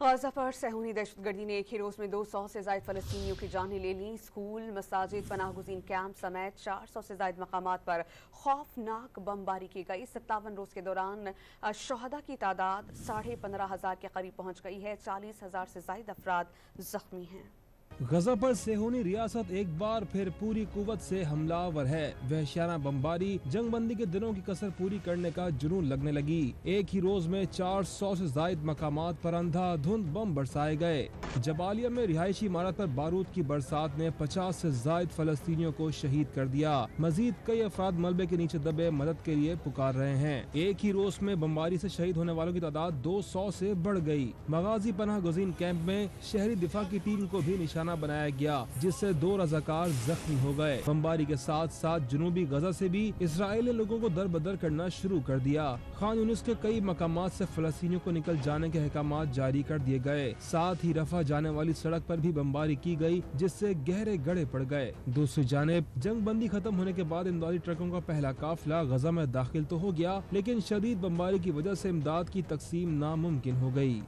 غزہ پر صہیونی دہشت گردی نے ایک ہی روز میں 200 سے زائد فلسطینیوں کی جانیں لے لیں۔ اسکول، مساجد، پناہ گزین کیمپ سمیت 400 سے زائد مقامات پر خوفناک بمباری کی گئی۔ 57 روز کے دوران شہداء کی تعداد 15,500 کے قریب پہنچ گئی ہے۔ 40,000 سے زائد افراد زخمی ہیں۔ غزہ پر صہیونی ریاست ایک بار پھر پوری قوت سے حملہ آور ہے۔ وحشیانہ بمباری، جنگ بندی کے دنوں کی کسر پوری کرنے کا جنون لگنے لگی۔ ایک ہی روز میں 400 سے زائد مقامات پر اندھا دھند بم برسائے گئے۔ جبالیہ میں رہائشی عمارت پر بارود کی برسات نے 50 سے زائد فلسطینیوں کو شہید کر دیا۔ مزید کئی افراد ملبے کے نیچے دبے مدد کے لیے پکار رہے ہیں۔ ایک ہی روز میں بمباری سے شہید ہونے والوں کی تعداد 200 سے بڑھ گئی۔ مغازی پناہ گزین کیمپ میں شہری دفاع کی ٹیم کو بھی نشانہ بنایا گیا، جس سے 2 رضاکار زخمی ہو گئے۔ بمباری کے ساتھ ساتھ جنوبی غزہ سے بھی اسرائیل نے لوگوں کو در بدر کرنا شروع کر دیا۔ خان یونس کے کئی مقامات سے فلسطینیوں کو نکل جانے کے احکامات جاری کر دیے گئے۔ ساتھ ہی رفح جانے والی سڑک پر بھی بمباری کی گئی، جس سے گہرے گڑھے پڑ گئے۔ دوسری جانب جنگ بندی ختم ہونے کے بعد امدادی ٹرکوں کا پہلا قافلہ غزہ میں داخل تو ہو گیا، لیکن شدید بمباری کی وجہ سے امداد کی تقسیم ناممکن ہو گئی۔